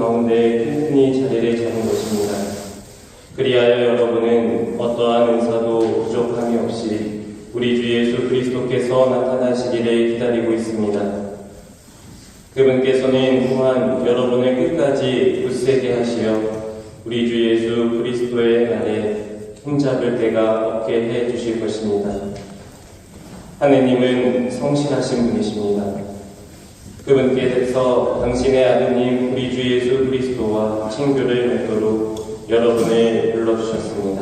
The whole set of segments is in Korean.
가운데 튼튼히 자리를 잡은 것입니다. 그리하여 여러분은 어떠한 은사도 부족함이 없이 우리 주 예수 그리스도께서 나타나시기를 기다리고 있습니다. 그분께서는 또한 여러분을 끝까지 굳세게 하시어 우리 주 예수 그리스도의 날에 힘잡을 때가 없게 해 주실 것입니다. 하느님은 성실하신 분이십니다. 그분께서 당신의 아드님 우리 주 예수 그리스도와 친교를 맺도록 여러분을 불러주셨습니다.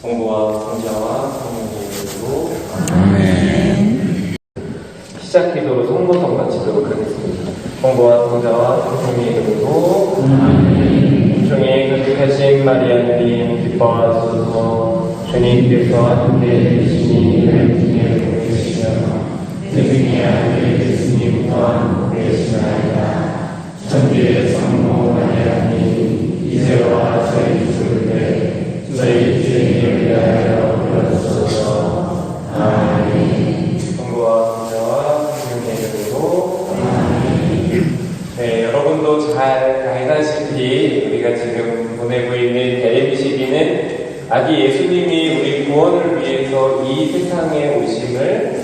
성부와 성자와 성령의 이름으로 아멘. 시작 기도로 성모성 마치도록 하겠습니다. 성부와 성자와 성령의 이름으로 아멘. 중에 거룩하신 마리아님 기뻐하소서. 주님께서 함께 계시니 은혜를 보내시며 태중의 아들 예수님 또한 계시나이다. 천주의 성모 마리아님 이제와 저희 죽을 때 저희 주님을 위하여 불러주소서. 아멘. 성부와 성자와 성령의 이름으로 아멘. 네, 여러분도 잘 알다시피 우리가 지금 보내고 있는 대림 시기는 아기 예수님이 우리 구원을 위해서 이 세상에 오심을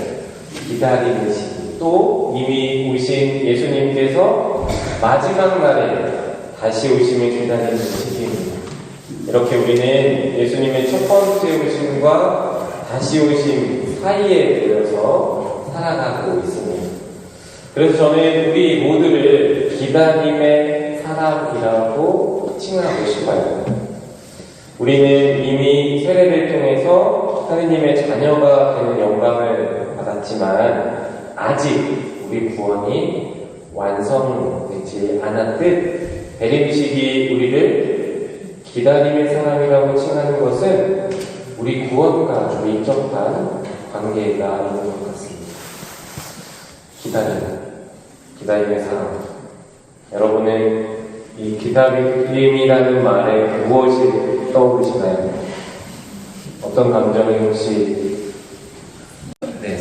기다리는 시기, 또 이미 오신 예수님께서 마지막 날에 다시 오심을 기다리는 시기입니다. 이렇게 우리는 예수님의 첫 번째 오심과 다시 오심 사이에 놓여서 살아가고 있습니다. 그래서 저는 우리 모두를 기다림의 사람이라고 칭하고 싶어요. 우리는 이미 세례를 통해서 하느님의 자녀가 되는 영광을 받았지만 아직 우리 구원이 완성되지 않았듯 대림식이 우리를 기다림의 사람이라고 칭하는 것은 우리 구원과 좀 밀접한 관계가 있는 것 같습니다. 기다림의 사람. 여러분은 이 기다림이라는 말에 무엇이 떠오르시나요? 어떤 감정이 혹시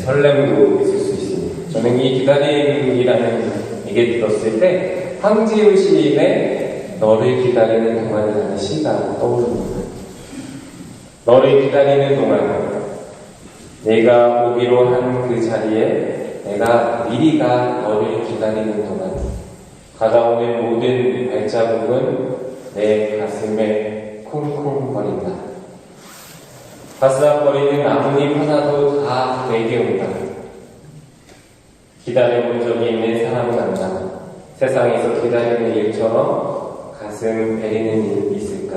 설렘도 있을 수 있습니다. 저는 이 기다림이라는 얘기 들었을 때 황지우 시인의 너를 기다리는 동안이라는 시가 떠오릅니다. 너를 기다리는 동안 내가 오기로 한 그 자리에 내가 미리가 너를 기다리는 동안 다가오는 모든 발자국은 내 가슴에 쿵쿵거린다. 바스락거리는 나뭇잎 하나도 다 내게 온다. 기다려본 적이 있는 사람은 안다. 세상에서 기다리는 일처럼 가슴 베리는 일이 있을까?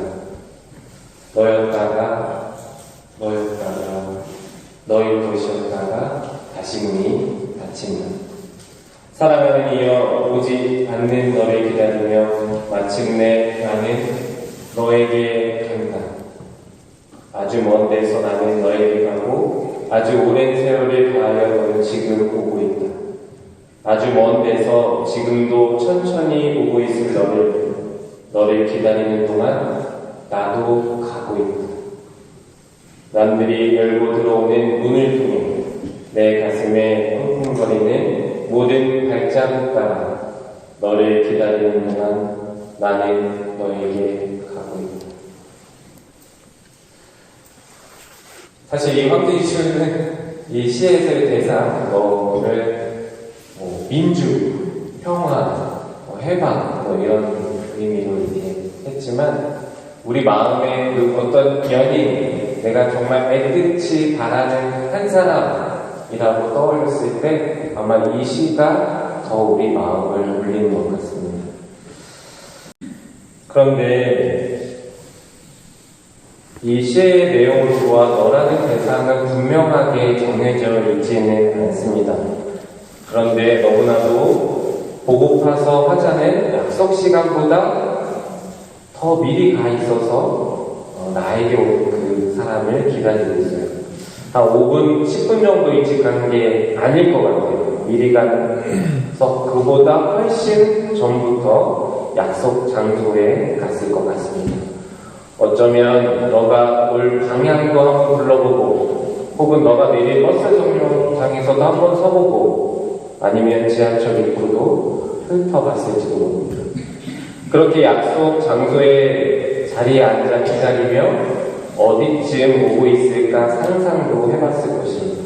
너였다가 너일 것이었다가 다시 문이 닫힌다. 사랑하는 이여 오지 않는 너를 기다리며 마침내 나는 너에게 간다. 아주 먼 데서 나는 너에게 가고 아주 오랜 세월을 다하여 너는 지금 오고 있다. 아주 먼 데서 지금도 천천히 오고 있을 너를 기다리는 동안 나도 가고 있다. 남들이 열고 들어오는 문을 통해 내 가슴에 쿵쿵거리는 모든 발자국 따라 너를 기다리는 동안 나는 너에게 가고 있다. 사실 이 황제시는 이 시에서의 대상, 너를 민주, 평화, 해방 이런 의미로 이렇게 했지만 우리 마음에 그 어떤 연인, 내가 정말 애틋이 바라는 한 사람이라고 떠올렸을 때 아마 이 시가 더 우리 마음을 울리는 것 같습니다. 그런데 이 시의 내용을 보아 너라는 대상은 분명하게 정해져 있지는 않습니다. 그런데 너무나도 보고파서 하자는 약속 시간보다 더 미리 가 있어서 나에게 온 그 사람을 기다리고 있어요. 한 5분, 10분 정도 일찍 간 게 아닐 것 같아요. 미리 가서 그보다 훨씬 전부터 약속 장소에 갔을 것 같습니다. 어쩌면 너가 올 방향도 한번 불러보고 혹은 너가 내릴 버스 정류장에서도 한번 서보고 아니면 지하철 입구도 훑어봤을지도 모릅니다. 그렇게 약속 장소에 자리에 앉아 기다리며 어디쯤 오고 있을까 상상도 해봤을 것입니다.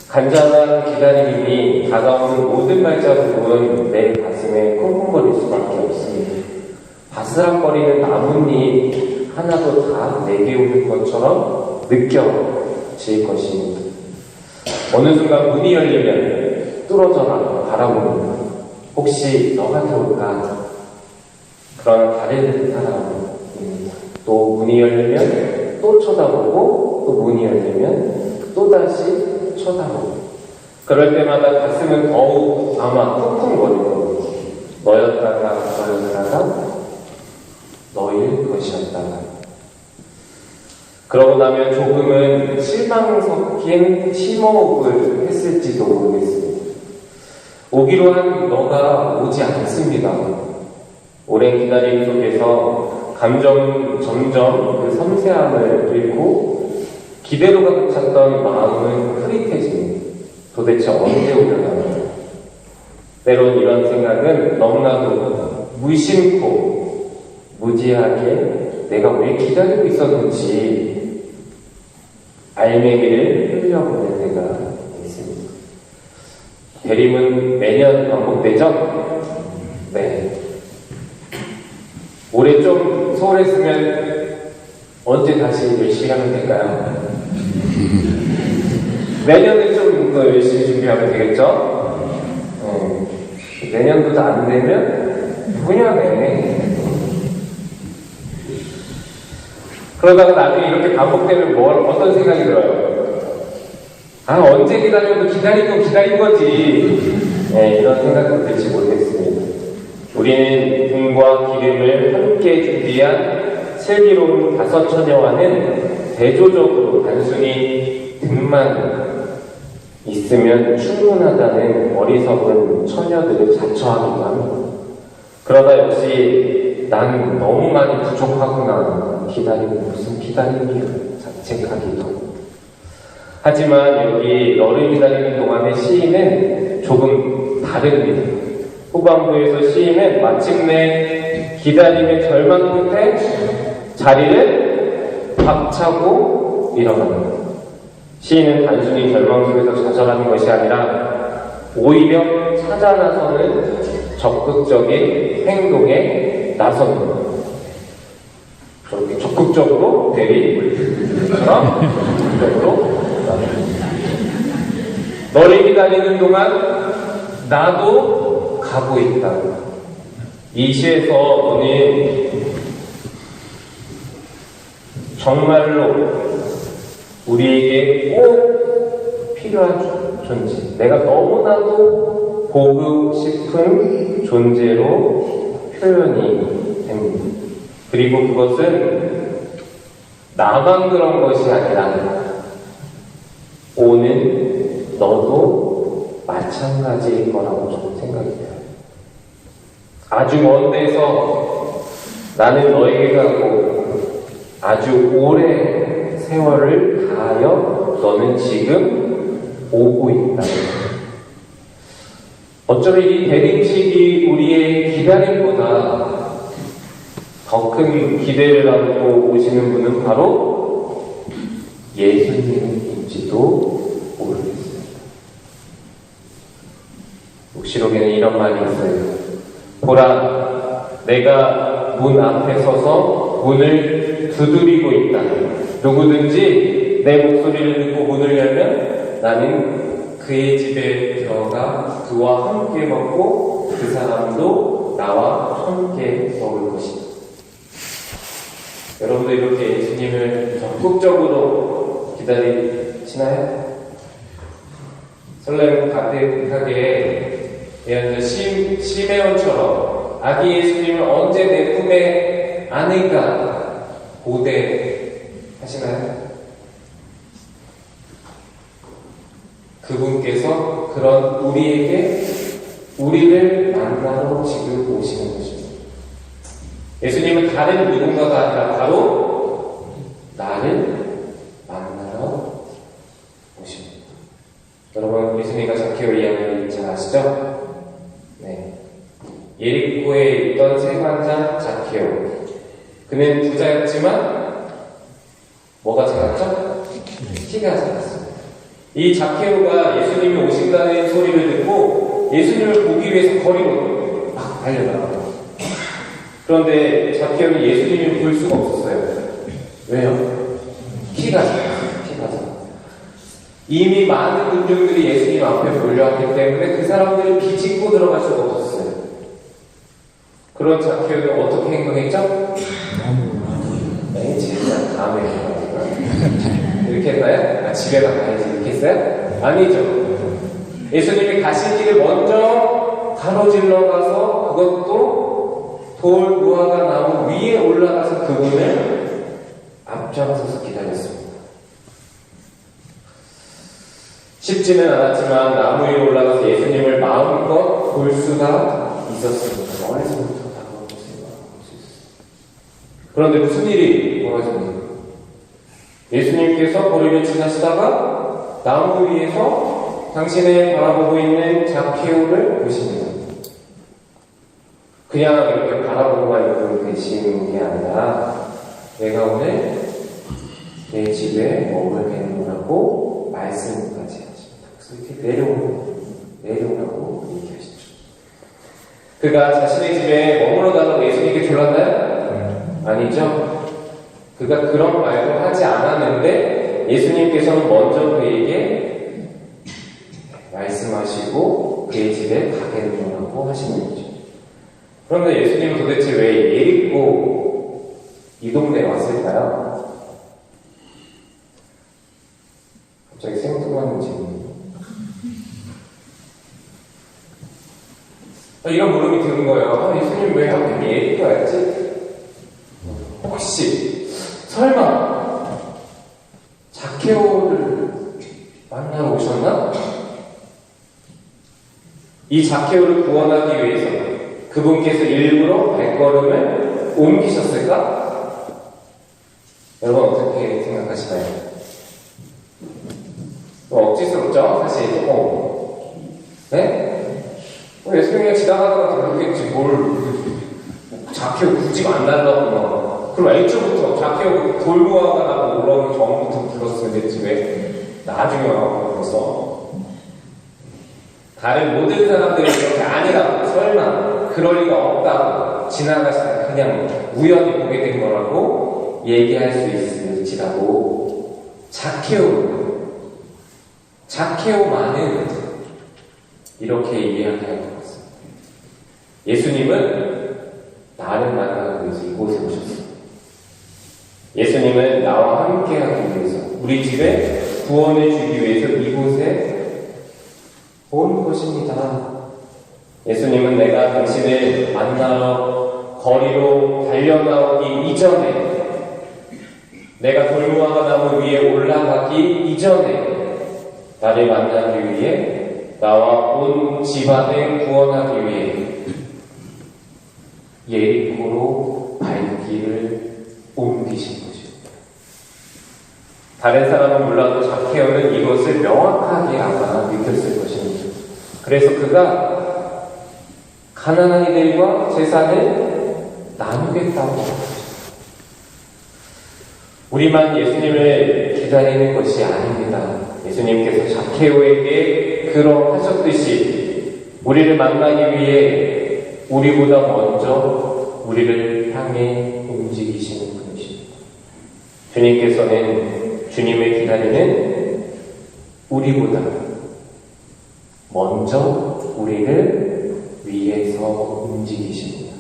간절한 기다림이 다가오는 모든 발자국은 내 가슴에 쿵쿵거릴 수밖에 없습니다. 바스락거리는 나뭇잎 하나도 다 내게 오는 것처럼 느껴질 것입니다. 어느 순간 문이 열리면 뚫어져라 바라봅니다. 혹시 너가 들어올까? 그런 다른 사람입니다. 또 문이 열리면 또 쳐다보고 또 문이 열리면 또다시 쳐다보고 그럴 때마다 가슴은 더욱 아마 쿵쿵거릴 겁니다. 너였다가 너일 것이었다가 그러고 나면 조금은 실망 섞인 심호흡을 했을지도 모르겠습니다. 오기로 한 너가 오지 않습니다. 오랜 기다림 속에서 감정은 점점 그 섬세함을 잃고 기대로 가득 찼던 마음은 흐릿해집니다. 도대체 언제 오려나? 때론 이런 생각은 너무나도 무심코 무지하게 내가 왜 기다리고 있었는지 알맹이를 흘려보낼 때가 있습니다. 대림은 매년 반복되죠? 네. 올해 좀 소홀했으면 언제 다시 열심히 하면 될까요? 내년에 좀 더 열심히 준비하면 되겠죠? 내년도 안 되면 후년에 그러다가 나중에 이렇게 반복되면 어떤 생각이 들어요? 아, 언제 기다려도 기다린 거지. 네, 이런 생각도 들지 모르겠습니다. 우리는 등과 기름을 함께 준비한 슬기로운 5 처녀와는 대조적으로 단순히 등만 있으면 충분하다는 어리석은 처녀들을 자처하기도 합니다. 그러다 역시 난 너무 많이 부족하구나. 기다리고 무슨 기다림이야. 자책하기도 합니다. 하지만 여기 너를 기다리는 동안의 시인은 조금 다릅니다. 후반부에서 시인은 마침내 기다림의 절망 끝에 자리를 박차고 일어납니다. 시인은 단순히 절망 속에서 좌절하는 것이 아니라 오히려 찾아 나서는 적극적인 행동에 나섭니다. 저렇게 적극적으로 대리처럼 적극적으로 너를 기다리는 동안 나도 가고 있다. 이 시에서 너는 정말로 우리에게 꼭 필요한 존재, 내가 너무나도 보고 싶은 존재로 표현이 됩니다. 그리고 그것은 나만 그런 것이 아니라 오는 너도 마찬가지일 거라고 저는 생각이 돼요. 아주 먼 데서 나는 너에게 가고 아주 오래 세월을 다하여 너는 지금 오고 있다. 어쩌면 이 대림식이 우리의 기다림보다 더 큰 기대를 안고 오시는 분은 바로 예수님일지도 모르겠습니다. 녹시록에는 이런 말이 있어요. 보라, 내가 문 앞에 서서 문을 두드리고 있다. 누구든지 내 목소리를 듣고 문을 열면 나는 그의 집에 들어가 그와 함께 먹고 그 사람도 나와 함께 먹을 것이다. 여러분도 이렇게 예수님을 적극적으로 기다리시나요? 설렘 가득하게 시메온처럼 아기 예수님을 언제 내 품에 안을까 고대하시나요? 그분께서 그런 우리를 만나러 지금 오시는 것입니다. 예수님은 다른 누군가가 아니라 바로 나를 만나러 오십니다. 여러분, 예수님과 zakhe오 이야기 잘 아시죠? 네. 예리코에 있던 세관장 자케오. 그는 부자였지만 뭐가 작았죠? 키가 작았습니다. 이 자케오가 예수님이 오신다는 소리를 듣고 예수님을 보기 위해서 거리로 막 달려나가요. 그런데 자케오는 예수님을 볼 수가 없었어요. 왜요? 키가 작았어요. 키가 작았어요. 이미 많은 군중들이 예수님 앞에 몰려왔기 때문에 그 사람들을 비집고 들어갈 수가 없었어요. 그런 자케오는 어떻게 행동했죠? 네, 제가 다음에 이렇게 했나요? 아, 집에 가야지 이렇게 했어요? 아니죠. 예수님이 가신 길을 먼저 가로질러 가서 그것도 돌 무화과 나무 위에 올라가서 그분을 앞장서서 기다렸습니다. 쉽지는 않았지만 나무 위에 올라가서 예수님을 마음껏 볼 수가 있었습니다. 멀리서부터 다가올 수 있었습니다. 그런데 무슨 일이 벌어집니까? 예수님께서 거리를 지나시다가 나무 위에서 당신을 바라보고 있는 자케오를 보십니다. 그냥 이렇게 바라보고만 있고 계시는 게 아니라 내가 오늘 내 집에 머물겠노라고 말씀까지 하십니다. 그래서 이렇게 내려오라고 얘기하시죠. 그가 자신의 집에 머무르다가 예수님께 졸랐나요? 아니죠. 그가 그런 말도 하지 않았는데 예수님께서는 먼저 그에게 말씀하시고 그의 집에 가겠노라고 하시는 거죠. 그런데 예수님은 도대체 왜 예리코 이 동네에 왔을까요? 갑자기 생뚱하는 질문. 이런 물음이 드는 거예요. 예수님 왜 하필 예리코 왔지? 혹시 설마 자케오를 만나러 오셨나? 이 자케오를 구원하기 위해서 그분께서 일부러 발걸음을 옮기셨을까? 여러분 어떻게 생각하시나요? 억지스럽죠? 사실 네? 예수님이 그냥 지나가다가 그렇겠지 뭘 자케오 굳이 만나려고 막 그럼 애초부터 자케오 돌무화과 나고 올라오는 전부터 불렀으면 됐지 왜 나중에 와서 불렀어? 다른 모든 사람들이 그렇게 아니라고 설마 그럴 리가 없다고 지나가시다가 그냥 우연히 보게 된 거라고 얘기할 수 있을지라도 자케오만은 이렇게 이해하게 할 것 같습니다. 예수님은 나를 만나기 위해서 이곳에 오셨습니다. 예수님은 나와 함께하기 위해서 우리 집에 구원을 주기 위해서 이곳에 온 것입니다. 예수님은 내가 당신을 만나러 거리로 달려나오기 이전에 내가 돌무화과 나무 위에 올라가기 이전에 나를 만나기 위해 나와 온 집안을 구원하기 위해 예리코로 발길을 옮기신 것입니다. 다른 사람은 몰라도 자케오는 이것을 명확하게 아마 느꼈을 것입니다. 그래서 그가 가난한 이들과 재산을 나누겠다고 합니다. 우리만 예수님을 기다리는 것이 아닙니다. 예수님께서 자케오에게 그러하셨듯이 우리를 만나기 위해 우리보다 먼저 우리를 향해 움직이시는 분이십니다. 주님께서는 주님을 기다리는 우리보다 먼저 우리를 위해서 움직이십니다.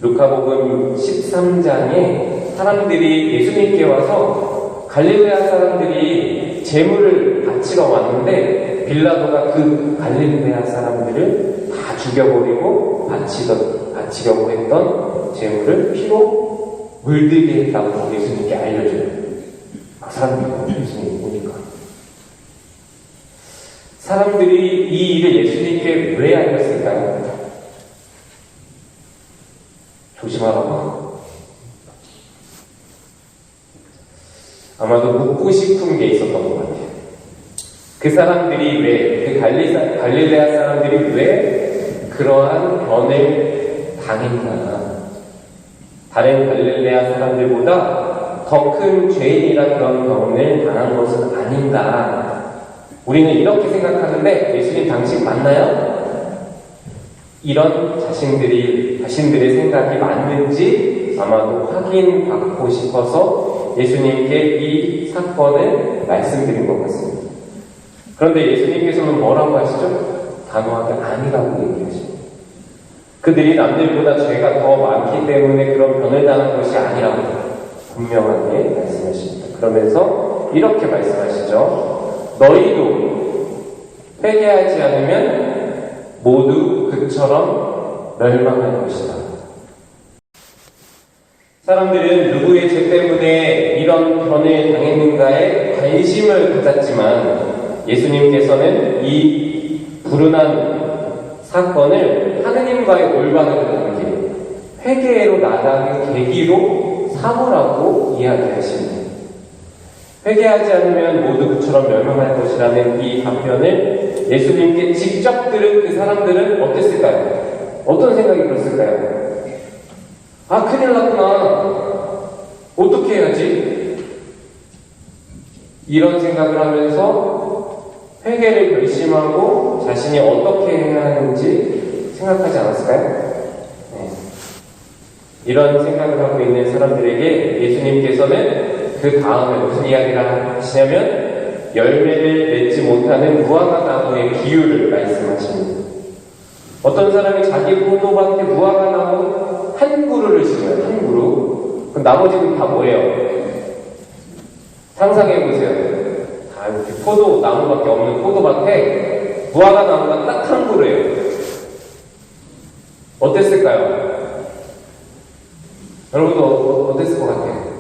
루카복음 13장에 사람들이 예수님께 와서 갈릴레아 사람들이 제물을 바치러 왔는데 빌라도가 그 갈릴레아 사람들을 다 죽여버리고 바치려고 했던 제물을 피로 물들게 했다고 예수님께 알려줘요. 사람들이 예수님이 보니까 사람들이 이 일을 예수님께 왜 알렸을까요? 조심하라고. 아마도 묻고 싶은 게 있었던 것 같아요. 그 사람들이 왜, 그 갈릴레아 사람들이 왜 그러한 변을 당했나? 다른 갈릴레아 사람들보다 더 큰 죄인이라 그런 병을 당한 것은 아닌가? 우리는 이렇게 생각하는데 예수님 당신 맞나요? 이런 자신들의 생각이 맞는지 아마도 확인받고 싶어서 예수님께 이 사건을 말씀드린 것 같습니다. 그런데 예수님께서는 뭐라고 하시죠? 단호하게 아니라고 얘기하십니다. 그들이 남들보다 죄가 더 많기 때문에 그런 변을 당한 것이 아니라고 분명하게 말씀하십니다. 그러면서 이렇게 말씀하시죠. 너희도 회개하지 않으면 모두 그처럼 멸망할 것이다. 사람들은 누구의 죄 때문에 이런 변을 당했는가에 관심을 가졌지만 예수님께서는 이 불운한 사건을 하느님과의 올바른 관계, 회개로 나가는 계기로 삼으라고 이야기하십니다. 회개하지 않으면 모두 그처럼 멸망할 것이라는 이 답변을 예수님께 직접 들은 그 사람들은 어땠을까요? 어떤 생각이 들었을까요? 아, 큰일 났구나. 어떻게 해야지? 이런 생각을 하면서 회개를 결심하고 자신이 어떻게 해야 하는지 생각하지 않았을까요? 이런 생각을 하고 있는 사람들에게 예수님께서는 그 다음에 무슨 이야기를 하시냐면 열매를 맺지 못하는 무화과 나무의 비유를 말씀하십니다. 어떤 사람이 자기 포도밭에 무화과 나무 한 그루를 심어요. 한 그루. 그럼 나머지는 다 뭐예요? 상상해보세요. 다 이렇게 포도 나무밖에 없는 포도밭에 무화과 나무가 딱 한 그루예요. 어땠을까요? 여러분도 어땠을 것 같아요?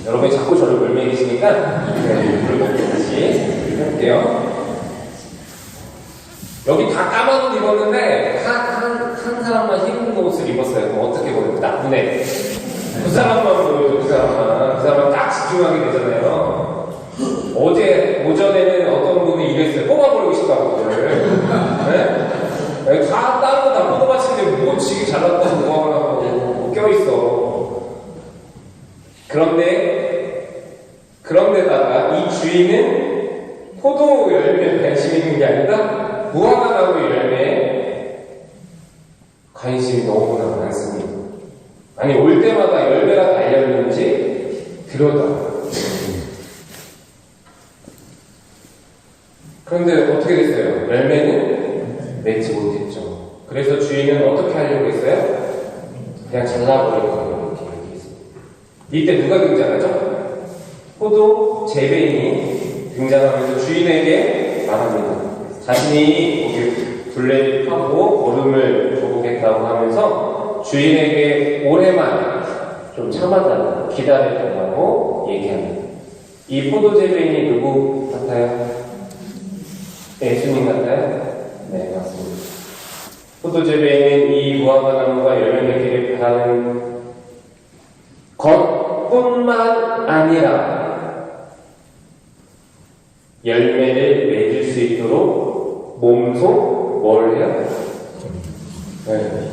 여러분이 자꾸 저를 멀매기시니까 물을 먹고 다시 해볼게요. 여기 다 까만 옷 입었는데 한 사람만 흰 옷을 입었어요. 그럼 어떻게 보여요? 나쁘네. 그 사람만 보여줘. 그 사람만 딱 집중하게 되잖아요. 어제 오전에는 어떤 분이 이랬어요. 뽑아버리고 싶다고 저를. 네? 다 다른 거 다 뽑아봤는데 뭐 지금 잘났다고 뭐 하고 뭐 껴있어. 그런데다가 이 주인은 포도 열매에 관심 있는 게 아니라 무화과 나무 열매에 관심이 너무나 많습니다. 아니 올 때마다 열매가 달렸는지 들여다. 그런데 어떻게 됐어요? 열매는 맺지 못했죠. 그래서 주인은 어떻게 하려고 했어요? 그냥 잘라버리고 이렇게 얘기했습니다. 이때 누가 등장하죠? 포도 재배인이 등장하면서 주인에게 말합니다. 자신이 거기 둘레를 파고 얼음을 줘보겠다고 하면서 주인에게 올해만 좀 참아달라고 기다려달라고 얘기합니다. 이 포도 재배인이 누구 같아요? 예수님 같아요? 네, 맞습니다. 포도 재배인은 이 무화과 나무가 열매 맺기를 바라는 것뿐만 아니라 열매를 맺을 수 있도록 몸소 뭘 해요? 네.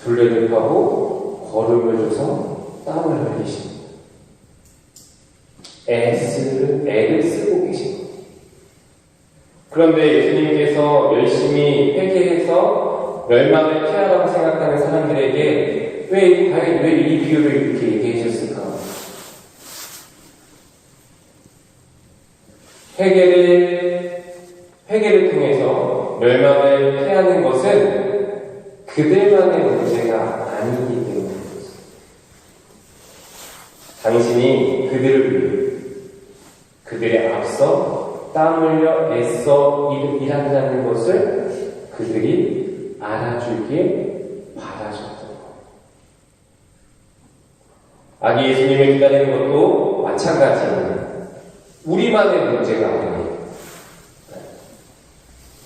둘레를 파고 걸음을 줘서 땀을 흘리십니다. 애를 쓰고 계십니다. 그런데 예수님께서 열심히 회개해서 멸망을 피하라고 생각하는 사람들에게 왜 이 비유를 이렇게 얘기해 주셨을까? 회개를 통해서 멸망을 피하는 것은 그들만의 문제가 아니기 때문입니다. 당신이 그들을 위해 그들의 앞서 땀 흘려 애써 일한다는 것을 그들이 알아주길 바라셨던 거예요. 아기 예수님을 기다리는 것도 마찬가지입니다. 우리만의 문제가 아니에요.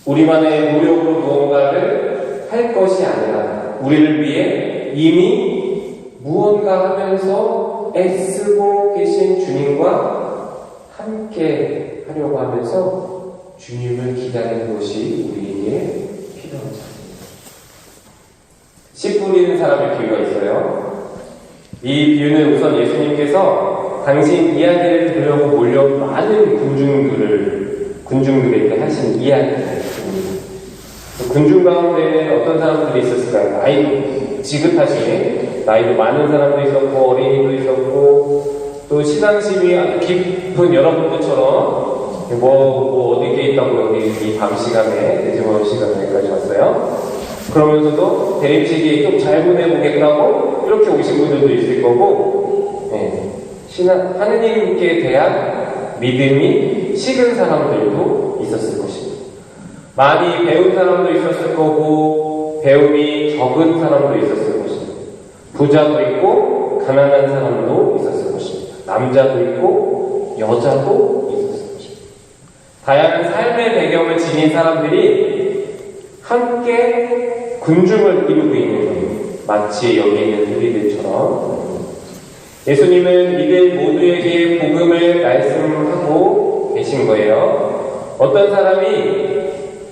우리만의 노력으로 무언가를 할 것이 아니라 우리를 위해 이미 무언가 하면서 애쓰고 계신 주님과 함께 하려고 하면서 주님을 기다리는 것이 우리에게 필요한 자입니다. 씨 뿌리는 사람의 비유가 있어요. 이 비유는 우선 예수님께서 당신 이야기를 들으려고 몰려온 많은 군중들에게 하신 이야기입니다. 군중 가운데 어떤 사람들이 있었을까요? 나이도 지긋하시게 나이도 많은 사람도 있었고 어린이도 있었고 또 신앙심이 아주 깊은 여러분들처럼 뭐 어디에 있다고 여기 이 밤 시간에 늦은 시간에까지 왔어요. 그러면서도 대립치기 좀 잘 보내보겠다고 이렇게 오신 분들도 있을 거고, 하느님께 대한 믿음이 식은 사람들도 있었을 것입니다. 많이 배운 사람도 있었을 거고 배움이 적은 사람도 있었을 것입니다. 부자도 있고 가난한 사람도 있었을 것입니다. 남자도 있고 여자도 있었을 것입니다. 다양한 삶의 배경을 지닌 사람들이 함께 군중을 이루고 있는 거예요. 마치 여기 있는 우리들처럼 예수님은 이들 모두에게 복음을 말씀하고 계신 거예요. 어떤 사람이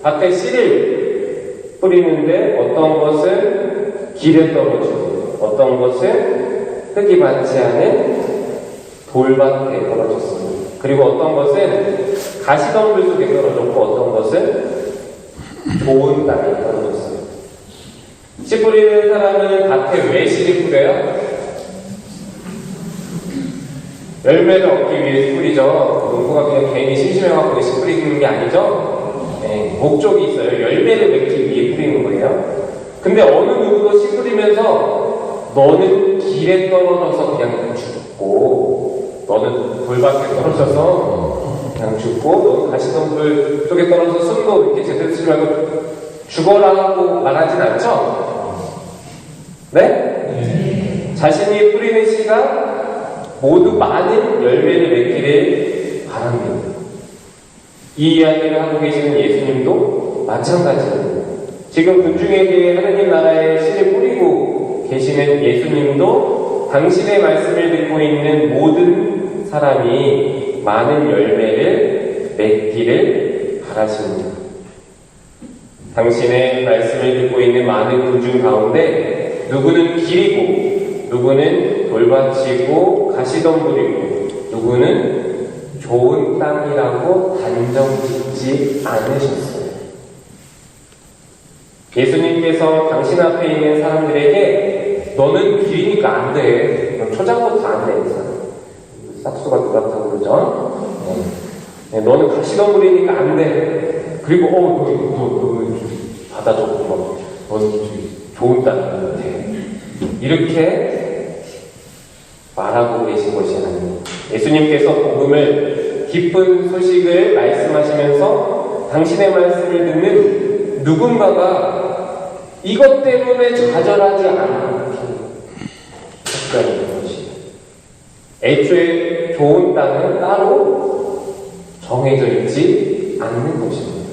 밭에 씨를 뿌리는데 어떤 것은 길에 떨어지고 어떤 것은 흙이 많지 않은 돌밭에 떨어졌습니다. 그리고 어떤 것은 가시덤불 속에 떨어졌고 어떤 것은 좋은 땅에 떨어졌어요. 씨 뿌리는 사람은 밭에 왜 씨를 뿌려요? 열매를 얻기 위해서 뿌리죠. 농부가 그냥 괜히 심심해갖고 씨 뿌리는 게 아니죠. 목적이 있어요. 열매를 맺기 위해 뿌리는 거예요. 근데 어느 누구도 씨 뿌리면서 너는 길에 떨어져서 그냥 죽고 너는 돌밭에 떨어져서 그냥 죽고 너는 가시덤불 속에 떨어져서 숨도 이렇게 제대로 쓰지 말고 죽어라 하고 말하진 않죠? 네? 자신이 뿌리는 씨가 모두 많은 열매를 맺기를 바랍니다. 이 이야기를 하고 계시는 예수님도 마찬가지입니다. 지금 군중에게 하느님 나라의 씨를 뿌리고 계시는 예수님도 당신의 말씀을 듣고 있는 모든 사람이 많은 열매를 맺기를 바라십니다. 당신의 말씀을 듣고 있는 많은 군중 가운데 누구는 길이고 누구는 돌밭이고 가시덤불이고 누구는 좋은 땅이라고 단정짓지 않으셨어요. 예수님께서 당신 앞에 있는 사람들에게 너는 길이니까 안 돼. 넌 초장부터 안 돼. 싹수가 누같다고 그러죠? 너는 가시덤불이니까 안 돼. 그리고 너 받아줘. 너는 좋은 땅이면 돼. 이렇게 말하고 계신 것이 아닙니다. 예수님께서 복음을 기쁜 소식을 말씀하시면서 당신의 말씀을 듣는 누군가가 이것 때문에 좌절하지 않게 했다는 것이 애초에 좋은 땅은 따로 정해져 있지 않는 것입니다.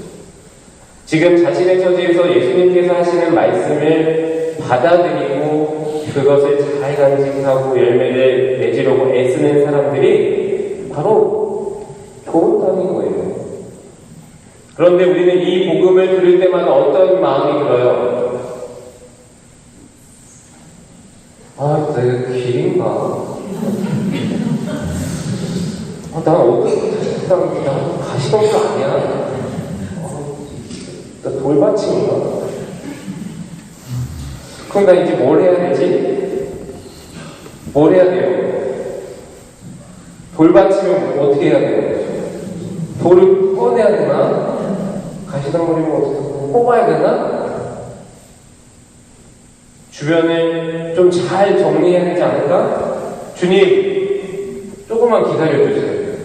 지금 자신의 처지에서 예수님께서 하시는 말씀을 받아들이고 그것을 잘 간직하고 열매를 맺으려고 애쓰는 사람들이 바로 좋은 땅인 거예요. 그런데 우리는 이 복음을 들을 때마다 어떤 마음이 들어요? 내가 길인가? 난 어떤 땅 가시덤불 아니야? 나 돌밭인가? 그럼 나 이제 뭘 해야 되지? 뭘 해야 돼요? 돌밭이면 어떻게 해야 돼요? 돌을 꺼내야 되나? 가시덤불이면 어떻게 뽑아야 되나? 주변을 좀 잘 정리해야 되지 않을까? 주님, 조금만 기다려주세요.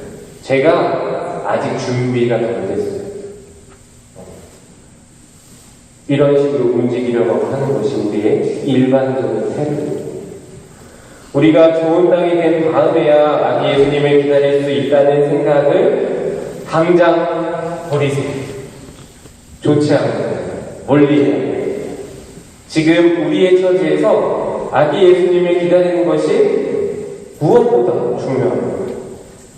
제가 아직 준비가 덜 됐어요. 이런 식으로 움직이려고 하는 것이 우리의 일반적인 태도입니다. 우리가 좋은 땅이 된 다음에야 아기 예수님을 기다릴 수 있다는 생각을 당장 버리세요. 좋지 않아요. 멀리 해야 돼요. 지금 우리의 처지에서 아기 예수님을 기다리는 것이 무엇보다 중요합니다.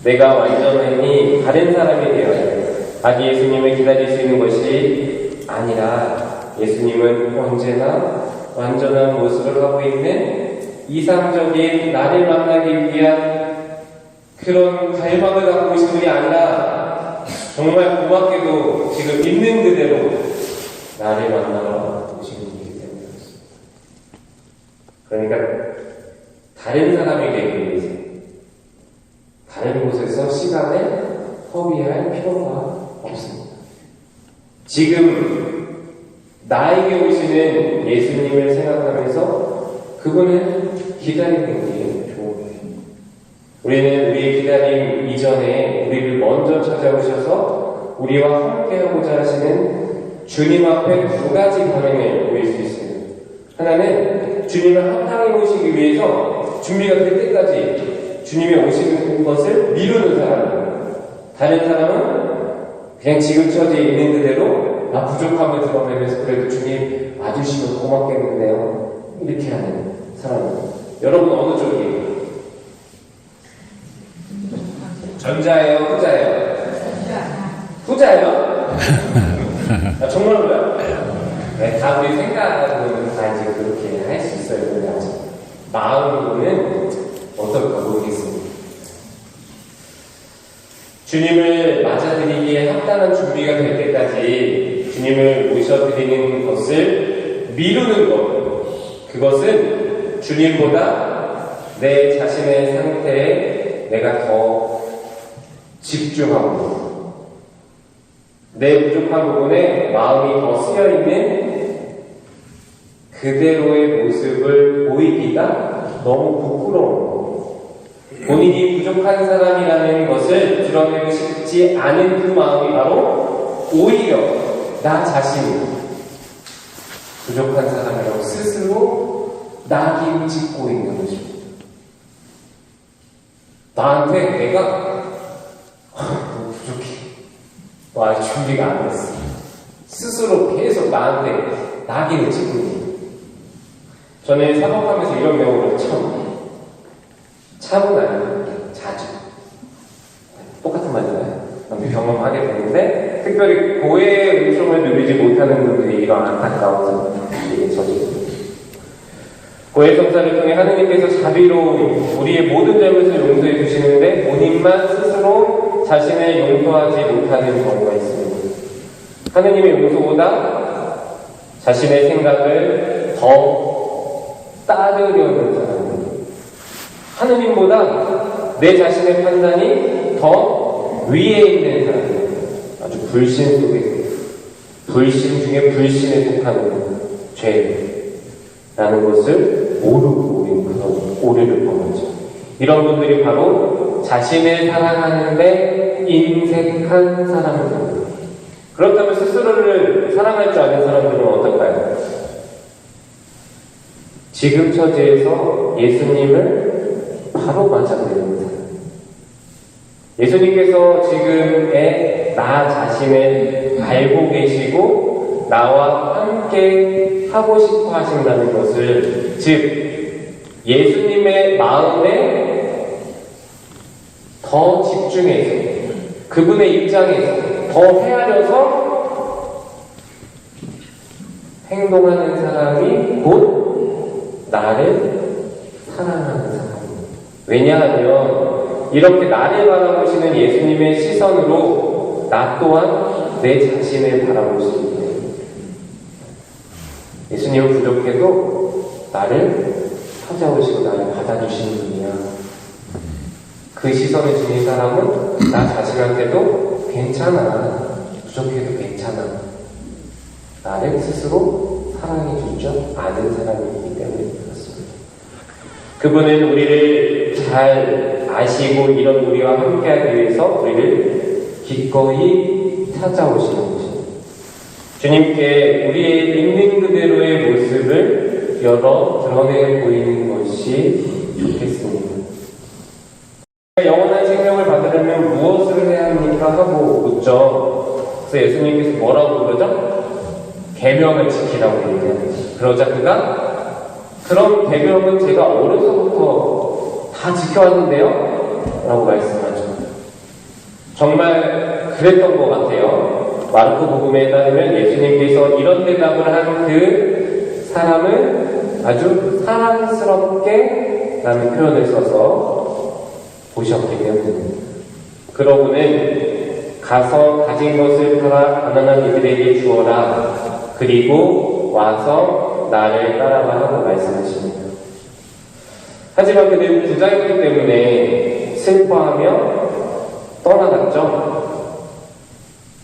내가 완전히 다른 사람이 되어야 아기 예수님을 기다릴 수 있는 것이 아니라 예수님은 언제나 완전한 모습을 하고 있는 이상적인 나를 만나기 위한 그런 갈망을 갖고 오신 분이 아니라 정말 고맙게도 지금 있는 그대로 나를 만나러 오신 분이기 때문에 그렇습니다. 그러니까 다른 사람이 되기 위해서 다른 곳에서 시간을 허비할 필요가 없습니다. 지금 나에게 오시는 예수님을 생각하면서 그분을 기다리는 게 좋은 거예요. 우리는 우리의 기다림 이전에 우리를 먼저 찾아오셔서 우리와 함께하고자 하시는 주님 앞에 두 가지 반응을 보일 수 있습니다. 하나는 주님을 합당히 모시기 위해서 준비가 될 때까지 주님이 오시는 것을 미루는 사람입니다. 다른 사람은 그냥 지금 처지에 있는 그대로 나 부족함을 드러내면서 그래도 주님 와주시면 고맙겠는데요. 이렇게 하는 사람입니다. 여러분 어느 쪽이에요? 전자예요? 후자예요? 후자예요? 정말로요? 네, 다 우리 생각으로는 다 이제 그렇게 할 수 있어요. 근데 아직 마음으로는 어떨까 모르겠습니다. 주님을 맞아들이기에 합당한 준비가 될 때까지 주님을 모셔드리는 것을 미루는 것, 그것은 주님보다 내 자신의 상태에 내가 더 집중하고 내 부족한 부분에 마음이 더 쓰여있는 그대로의 모습을 보이기가 너무 부끄러운 본인이 부족한 사람이라는 것을 드러내고 싶지 않은 그 마음이 바로 오히려 나 자신이 부족한 사람이라고 스스로 낙인 찍고 있는 것입니다. 나한테 내가 너무 부족해. 너 아직 준비가 안 됐어. 스스로 계속 나한테 낙인을 찍고 있는 거예요. 저는 사업하면서 이런 경우를 참은 아니고 자주 똑같은 말이잖아요. 경험하게 되는데 특별히 고해의 은총을 누리지 못하는 분들이 이런 안타까운 일에 저지릅니다. 고해 성사를 통해 하느님께서 자비로 우리의 모든 잘못을 용서해 주시는데 본인만 스스로 자신을 용서하지 못하는 경우가 있습니다. 하느님의 용서보다 자신의 생각을 더 따르려는 사람들, 하느님보다 내 자신의 판단이 더 위에 있는 사람들, 아주 불신 속에 불신 중에 불신에 속하는 죄라는 것을 모르고 우리는 그런 오류를 범하죠. 이런 분들이 바로 자신을 사랑하는데 인색한 사람들입니다. 그렇다면 스스로를 사랑할 줄 아는 사람들은 어떨까요? 지금 처지에서 예수님을 바로 맞아내는 사람. 예수님께서 지금의 나 자신을 알고 계시고 나와 함께 하고 싶어 하신다는 것을, 즉 예수님의 마음에 더 집중해서 그분의 입장에서 더 헤아려서 행동하는 사람이 곧 나를 사랑하는 사람입니다. 왜냐하면 이렇게 나를 바라보시는 예수님의 시선으로 나 또한 내 자신을 바라볼 수 있기 때문입니다. 예수님은 부족해도 나를 찾아오시고 나를 받아주시는 분이야. 그 시선을 지닌 사람은 나 자신한테도 괜찮아, 부족해도 괜찮아, 나를 스스로 사랑해 주죠 않은 사람이기 때문에 그렇습니다. 그분은 우리를 잘 아시고 이런 우리와 함께하기 위해서 우리를 기꺼이 찾아오시는 것입니다. 주님께 우리의 있는 그대로의 모습을 열어 드러내 보이는 것이 좋겠습니다. 영원한 생명을 받으려면 무엇을 해야 합니까? 하고 묻죠. 그래서 예수님께서 뭐라고 그러죠? 계명을 지키라고 얘기합니다. 그러자 그가 그런 계명은 제가 어려서부터 다 지켜왔는데요? 라고 말씀하죠. 정말 그랬던 것 같아요. 마르코 복음에 따르면 예수님께서 이런 대답을 한 그 사람은 아주 사랑스럽게 라는 표현을 써서 보셨기 때문입니다. 그러고는 가서 가진 것을 팔아 가난한 이들에게 주어라. 그리고 와서 나를 따라가 하고 말씀하십니다. 하지만 그는 부자였기 때문에 슬퍼하며 떠나갔죠.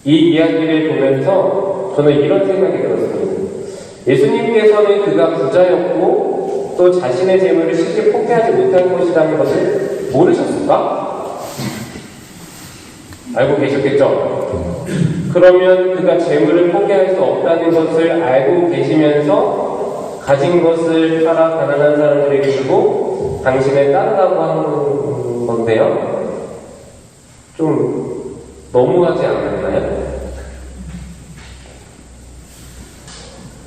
이 이야기를 보면서 저는 이런 생각이 들었습니다. 예수님께서는 그가 부자였고 또 자신의 재물을 쉽게 포기하지 못할 것이라는 것을 모르셨을까? 알고 계셨겠죠? 그러면 그가 재물을 포기할 수 없다는 것을 알고 계시면서 가진 것을 팔아 가난한 사람들에게 주고 당신을 따르라고 하는 건데요. 좀 너무하지 않았나요?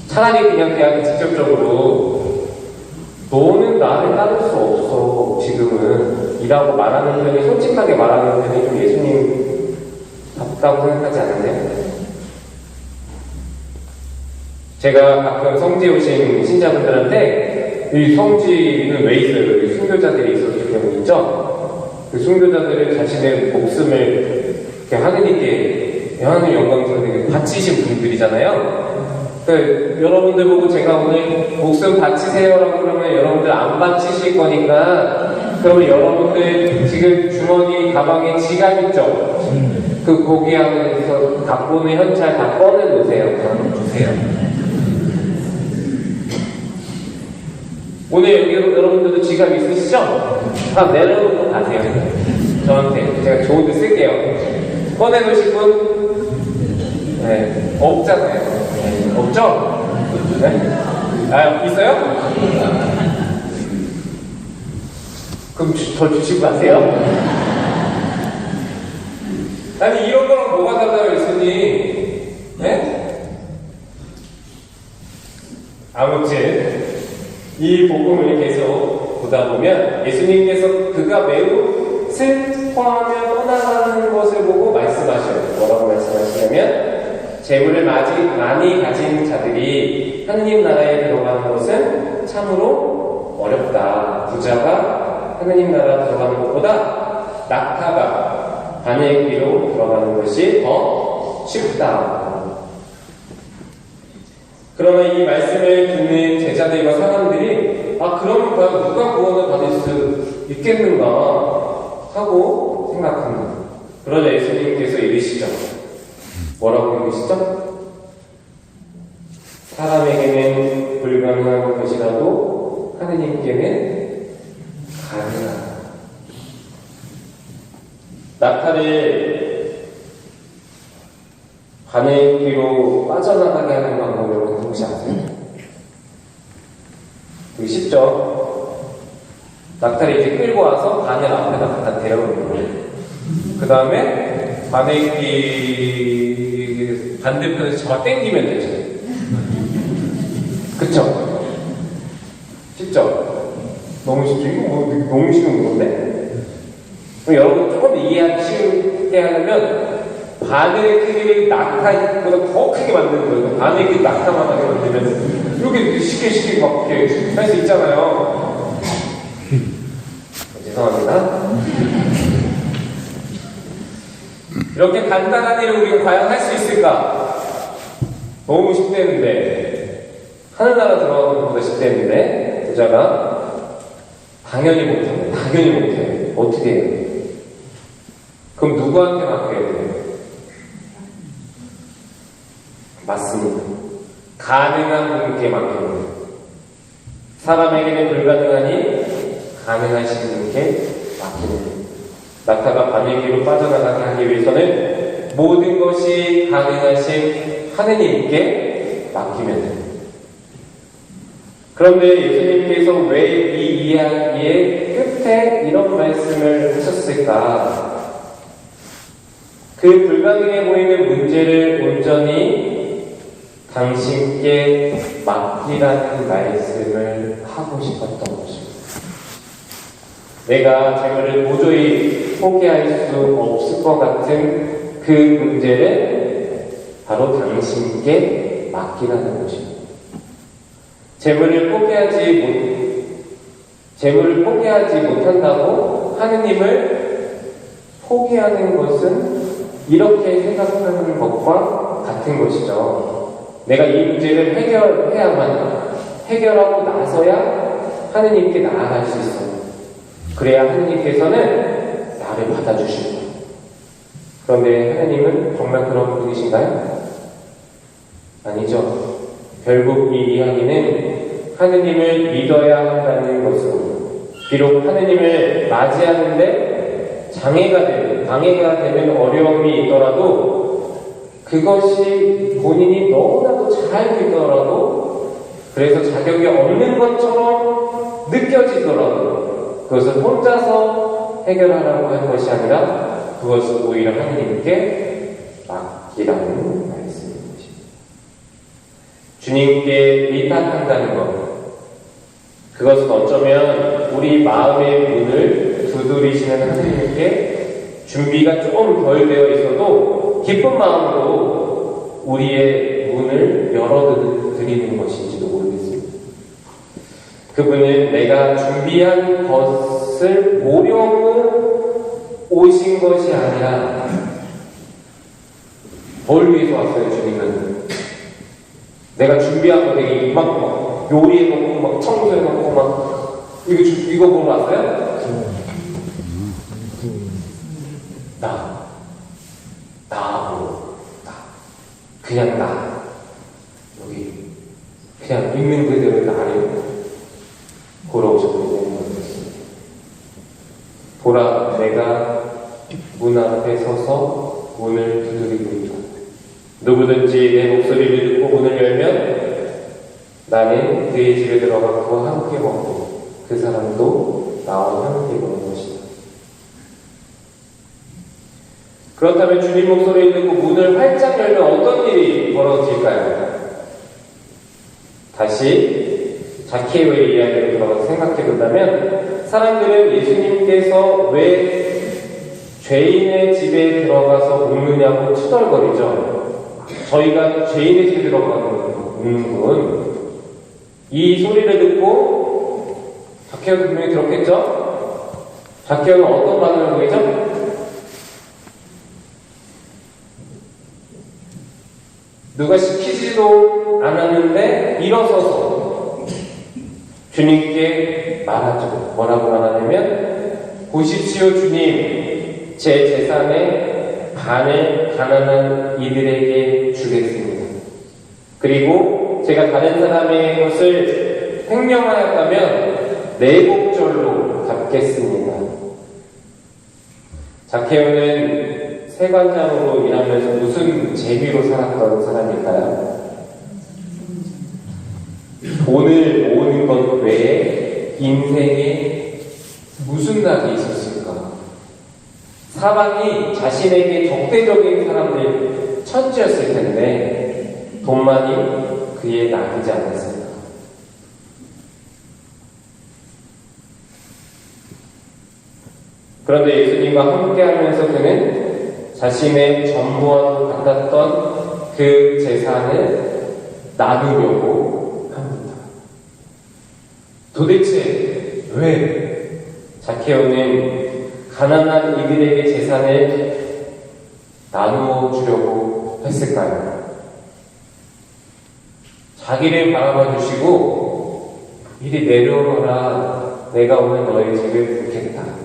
차라리 그냥 걔한테 직접적으로 너는 나를 따를 수 없어 지금은 이라고 말하는 편이, 솔직하게 말하는 편이 좀 예수님 답다고 생각하지 않으세요? 제가 가끔 성지에 오신 신자분들한테 이 성지는 왜 있어요? 여기 순교자들이 있었을 경우 있죠? 그 순교자들은 자신의 목숨을 하느님께 하나님 영광스럽게 바치신 분들이잖아요. 그러니까 여러분들 보고 제가 오늘 목숨 바치세요라고 그러면 여러분들 안 바치실 거니까, 그러면 여러분들 지금 주머니 가방에 지갑 있죠? 그 거기 안에서 각본의 현찰 다 꺼내 놓으세요. 주세요. 오늘 여기 여러분들도 지갑 있으시죠? 다 내려놓고 가세요. 저한테 제가 좋은 데 쓸게요. 꺼내 놓으실 분? 네, 없잖아요. 네, 없죠? 네? 아, 있어요? 그럼 저 주시고 가세요. 아니, 이런 거랑 뭐가 달라요, 예수님? 네? 아무튼 이 복음을 계속 보다 보면 예수님께서 그가 매우 슬퍼하며 떠나가는 것을 보고 말씀하셔요. 뭐라고 말씀하시냐면, 재물을 많이 가진 자들이 하느님 나라에 들어가는 것은 참으로 어렵다. 부자가 하느님 나라 들어가는 것보다 낙타가 바늘 귀로 들어가는 것이 더 쉽다. 그러면 이 말씀을 듣는 제자들과 사람들이 그러면 과연 누가 구원을 받을 수 있겠는가 하고 생각합니다. 그러자 예수님께서 이르시죠. 뭐라고 이르시죠? 사람에게는 불가능한 것이라도 하느님께는 가능하다. 낙타를 바늘 귀로 빠져나가게 하는 방법을 여러분 혹시 아세요? 되게 쉽죠? 낙타를 이렇게 끌고 와서 바늘 앞에다 갖다 대어놓는 거예요. 그 다음에 바늘 귀 반대편에서 잡아 당기면 되죠. 그쵸? 쉽죠? 너무 쉽죠? 이거 뭐 너무 쉬운 건데? 그럼 여러분 조금 이해하기 쉽게 하려면 바늘의 크기를 낙타보다 더 크게 만드는 거예요. 바늘의 크기 낙타만 하게 만들면 이렇게 쉽게 막 이렇게 할 수 있잖아요. 죄송합니다. 이렇게 간단한 일을 우리가 과연 할 수 있을까? 너무 쉽대는데, 하늘나라 들어가는 것보다 쉽대는데, 부자가 당연히 못해요. 당연히 못해요. 어떻게 해요? 그럼 누구한테 맡겨야 돼요? 맞습니다. 가능한 분께 맡겨야 돼요. 사람에게는 불가능하니 가능하신 분께 맡기는 거예요. 낙타가 바늘귀로 빠져나가게 하기 위해서는 모든 것이 가능하신 하느님께 맡기면 돼요. 그런데 예수님께서 왜 이 이야기의 끝에 이런 말씀을 하셨을까? 그 불가능해 보이는 문제를 온전히 당신께 맡기라는 말씀을 하고 싶었던 것입니다. 내가 재물을 도저히 포기할 수 없을 것 같은 그 문제를 바로 당신께 맡기라는 것입니다. 재물을 포기하지 못한다고 하느님을 포기하는 것은 이렇게 생각하는 것과 같은 것이죠. 내가 이 문제를 해결하고 나서야 하느님께 나아갈 수 있어요. 그래야 하느님께서는 나를 받아주시고. 그런데 하느님은 정말 그런 분이신가요? 아니죠. 결국 이 이야기는 하느님을 믿어야 한다는 것으로, 비록 하느님을 맞이하는데 방해가 되는 어려움이 있더라도, 그것이 본인이 너무나도 잘 믿더라도, 그래서 자격이 없는 것처럼 느껴지더라도 그것을 혼자서 해결하라고 한 것이 아니라 그것을 오히려 하느님께 맡기라는 말씀입니다. 주님께 의탁한다는 것, 그것은 어쩌면 우리 마음의 문을 두드리시는 하느님께 준비가 좀 덜 되어 있어도 기쁜 마음으로 우리의 문을 열어드리는 것인지도 모르겠습니다. 그분은 내가 준비한 것을 보려고 오신 것이 아니라 뭘 위해서 왔어요, 주님은? 내가 준비한 거 되게 막 요리해놓고 막 청소해놓고 막 이거 보러 왔어요? 그냥 여기 그냥 있는 그대로 나를 보러 오셨기 때문에 그렇습니다. 보라, 내가 문 앞에 서서 문을 두드리고 있다. 누구든지 내 목소리를 듣고 문을 열면 나는 그의 집에 들어가 그와 함께 먹고 그 사람도 나와 함께 먹는 것이다. 그렇다면 주님 목소리를 듣고 문을 활짝 열면 어떤 일이 벌어질까요? 다시 자키에오의 이야기로 들어가서 생각해 본다면, 사람들은 예수님께서 왜 죄인의 집에 들어가서 묵느냐고 투덜거리죠. 저희가 죄인의 집에 들어가서 묵는군. 이 소리를 듣고 자키에오도 분명히 들었겠죠? 자키에오는 어떤 반응을 보이죠? 누가 시키지도 않았는데 일어서서 주님께 말하죠. 뭐라고 말하냐면, 보십시오 주님, 제 재산의 반을 가난한 이들에게 주겠습니다. 그리고 제가 다른 사람의 것을 횡령하였다면 내복절로 갚겠습니다. 자케오는 세관장으로 일하면서 무슨 재미로 살았던 사람일까요? 돈을 모으는 것 외에 인생에 무슨 낙이 있었을까? 사방이 자신에게 적대적인 사람들 천지였을 텐데 돈만이 그의 낙이지 않았을까? 그런데 예수님과 함께하면서 그는 자신의 전부와도 같았던 그 재산을 나누려고 합니다. 도대체 왜 자케오는 가난한 이들에게 재산을 나누어 주려고 했을까요? 자기를 바라봐 주시고 이리 내려오너라, 내가 오늘 너의 집을 묵겠다.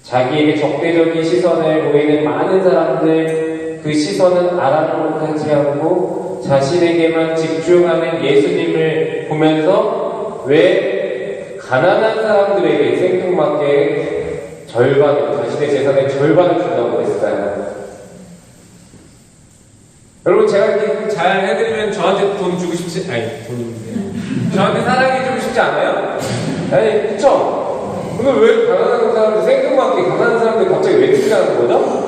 자기에게 적대적인 시선을 보이는 많은 사람들, 그 시선은 알아보지 않고 자신에게만 집중하는 예수님을 보면서 왜 가난한 사람들에게 생뚱맞게 자신의 재산의 절반을 준다고 했을까요? 여러분, 제가 이렇게 잘 해드리면 저한테 돈 주고 싶지, 저한테 사랑해주고 싶지 않아요? 아니, 그쵸? 근데 왜 가난한 사람들, 생뚱맞게 가난한 사람들 갑자기 왜 등장하는 거죠?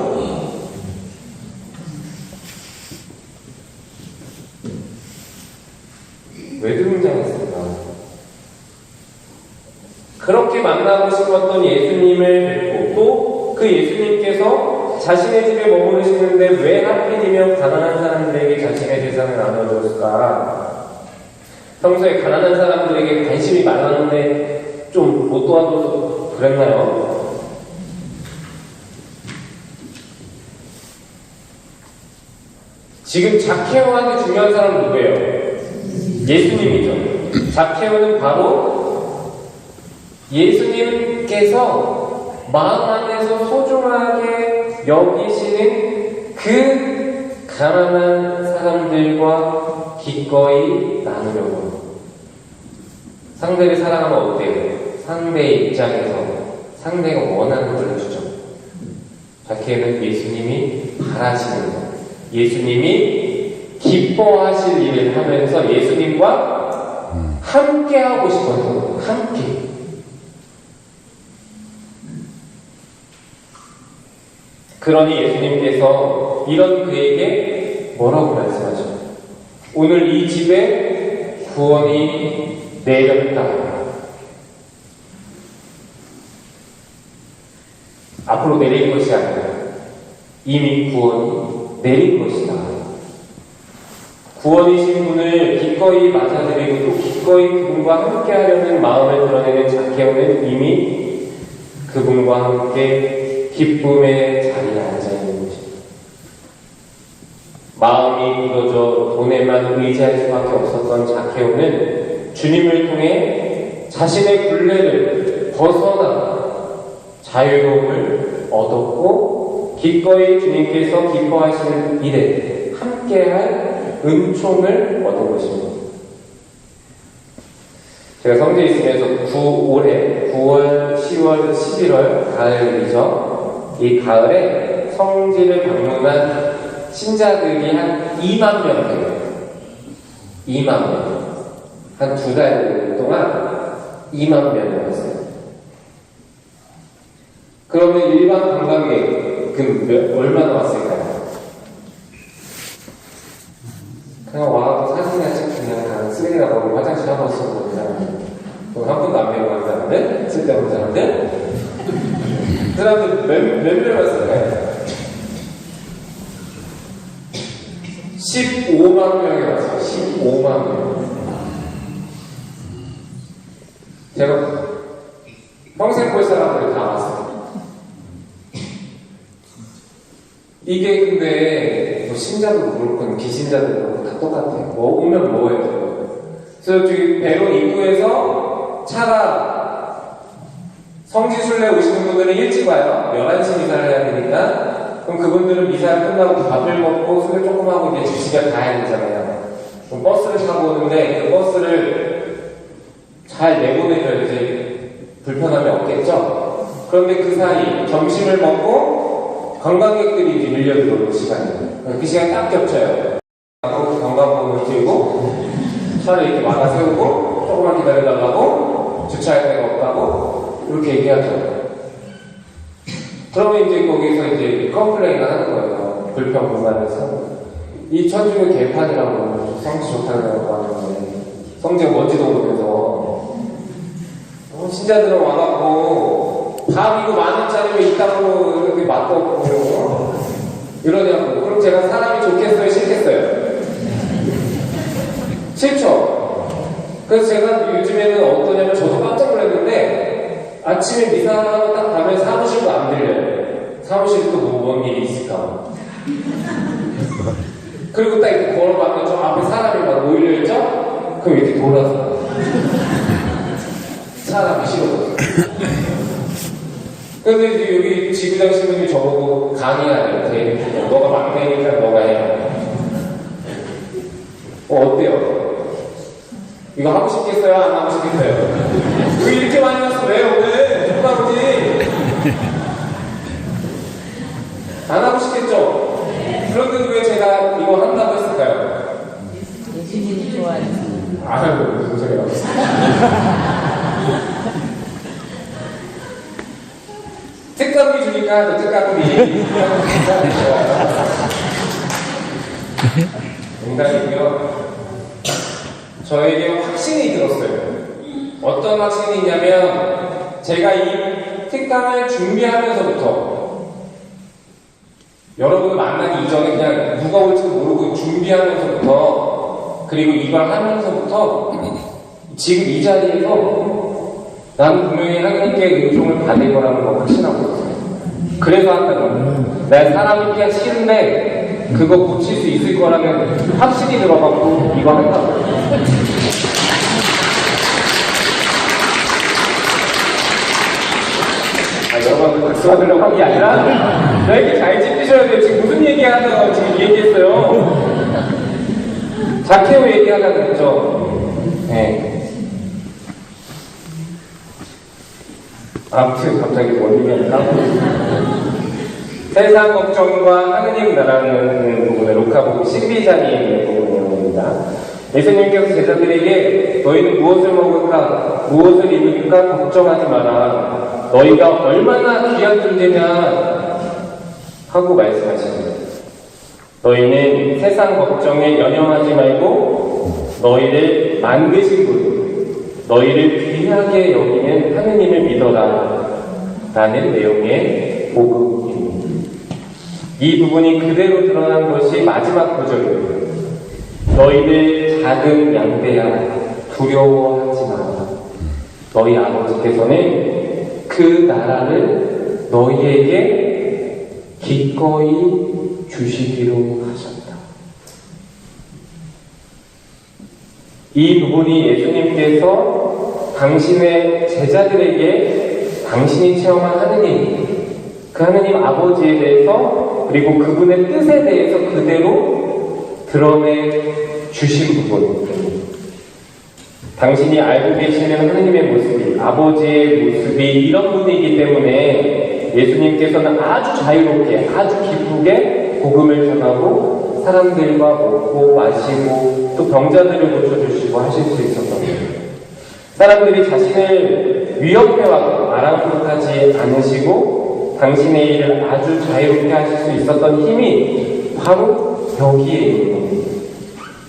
왜 등장했을까? 그렇게 만나고 싶었던 예수님을 뵙고 또 그 예수님께서 자신의 집에 머무르시는데 왜 하필이면 가난한 사람들에게 자신의 재산을 나눠줬을까? 평소에 가난한 사람들에게 관심이 많았는데 좀 못 도와줘서 그랬나요? 지금 zakhe오한테 중요한 사람은 누구예요? 예수님이죠. zakhe오는 바로 예수님께서 마음 안에서 소중하게 여기시는 그 가난한 사람들과 기꺼이 나누려고. 상대를 사랑하면 어때요? 상대의 입장에서 상대가 원하는 걸 해주죠. zakhe오는 예수님이 바라시는 것, 예수님이 기뻐하실 일을 하면서 예수님과 함께 하고 싶었던 것, 함께. 그러니 예수님께서 이런 그에게 뭐라고 말씀하죠? 오늘 이 집에 구원이 내렸다. 앞으로 내릴 것이 아니라 이미 구원이 내린 것이다. 구원이신 분을 기꺼이 맞아들이고 또 기꺼이 그분과 함께 하려는 마음을 드러내는 zakhe오는 이미 그분과 함께 기쁨의 자리에 앉아있는 것입니다. 마음이 굳어져 돈에만 의지할 수밖에 없었던 zakhe오는 주님을 통해 자신의 굴레를 벗어나 자유로움을 얻었고 기꺼이 주님께서 기뻐하시는 일에 함께할 은총을 얻은 것입니다. 제가 성지에 있으면서 올해 9월, 10월, 11월 가을이죠. 이 가을에 성지를 방문한 신자들이 한 2만 명 돼요. 2만 명. 한 2달 동안 2만 명이었어요. 그러면 일반 관광객은 얼마나 왔을까요? 그냥 와서 사진이나 찍고 쓰레기나 버리고 화장실 한 번씩 보는 사람들, 한 번도 안 배우고 가는 사람들, 쓸데없는 사람들, 그 사람들 몇 명 왔을까요? 15만 명이 왔어요. 15만 명. 제가 평생 볼 사람들이 다 왔어요. 이게 근데 뭐 신자도 그렇고 기신자도 그렇고 다 똑같아요. 뭐 오면 뭐예요? 그래서 저기 배로 입구에서 차가 성지순례 오시는 분들은 일찍 와요. 11시 미사를 해야 되니까. 그럼 그분들은 미사를 끝나고 밥을 먹고 술을 조금 하고 이제 집에 가야 되잖아요. 그럼 버스를 타고 오는데 그 버스를 잘 내보내줘야지 불편함이 없겠죠? 그런데 그 사이 점심을 먹고 관광객들이 이제 밀려 들어오는 시간이에요. 그 시간이 딱 겹쳐요. 관광복을 들고 차를 이렇게 막아 세우고 조금만 기다려달라고 주차할 데가 없다고 이렇게 얘기하죠. 그러면 이제 거기서 이제 컴플레인을 하는 거예요. 불평 공간에서. 이 천주교 개판이라고 성지 좋다고 하는데 성지가 뭔지도 모르면서 신자들은 와갖고 밥 이거 10,000원짜리면 이따로 이렇게 맛도 없고 이러냐고. 그럼 제가 사람이 좋겠어요? 싫겠어요? 싫죠? 그래서 제가 요즘에는 어떠냐면 저도 깜짝 놀랐는데 아침에 미사하고 딱 가면 사무실도 안 들려요. 사무실도 뭐 뭔 일이 있을까. 그리고 딱 이렇게 걸어가면 저 앞에 사람이 막 모여있죠? 그럼 이렇게 돌아서 사람이 싫어졌어요. 근데 이제 여기 지구장 신부님이 저보고 강의하래요. 대리고 너가 막내니까 너가 해. 어때요? 이거 하고 싶겠어요? 안 하고 싶겠어요? 왜 이렇게 많이 왔어? 왜 오늘? 누가 오지? 안 하고 싶겠죠? 그런데 왜 제가 이거 한다고 했을까요? 예수님이 좋아해서. 아유, 무슨 소리 하고 있어요. 특감비 주니까 저 특감비. 농담이고요. 저에게 확신이 들었어요. 어떤 확신이 있냐면 제가 이 특강을 준비하면서부터 여러분을 만나기 이전에 그냥 누가 올지도 모르고 준비하면서부터 그리고 이걸 하면서부터 지금 이 자리에서 나는 분명히 하나님께 은총을 받을 거라는 걸 확신하고 있어요. 그래서 한다는 거예요. 내가 사람 있기가 싫은데 그거 고칠 수 있을 거라는 확신이 들어가고 이거 한다고. 여러분 박수 받으려고 한 게 아니라 이렇게 잘 짚으셔야 돼요. 지금 무슨 얘기하다가 지금 얘기했어요? 자케오 얘기하다 그랬죠? 네. 아무튼 갑자기 뭔 얘기하니까 세상 걱정과 하느님 나라는 부분을 루카복음 12장에 있는 부분입니다. 예수님께서 제자들에게 너희는 무엇을 먹을까 무엇을 입을까 걱정하지 마라. 너희가 얼마나 귀한 존재냐 하고 말씀하십니다. 너희는 세상 걱정에 연연하지 말고 너희를 만드신 분, 너희를 귀하게 여기는 하느님을 믿어라 라는 내용의 복음입니다. 이 부분이 그대로 드러난 것이 마지막 구절입니다. 너희들 작은 양떼야 두려워하지 마라. 너희 아버지께서는 그 나라를 너희에게 기꺼이 주시기로 하셨다. 이 부분이 예수님께서 당신의 제자들에게 당신이 체험한 하느님, 그 하느님 아버지에 대해서 그리고 그분의 뜻에 대해서 그대로 드러내 주신 부분입니다. 당신이 알고 계시는 하느님의 모습이, 아버지의 모습이 이런 분이기 때문에 예수님께서는 아주 자유롭게, 아주 기쁘게 복음을 전하고 사람들과 먹고 마시고 또 병자들을 고쳐주시고 하실 수 있었던 거예요. 사람들이 자신을 위협해와도 아랑곳하지 않으시고 당신의 일을 아주 자유롭게 하실 수 있었던 힘이 바로 여기에 있는 겁니다.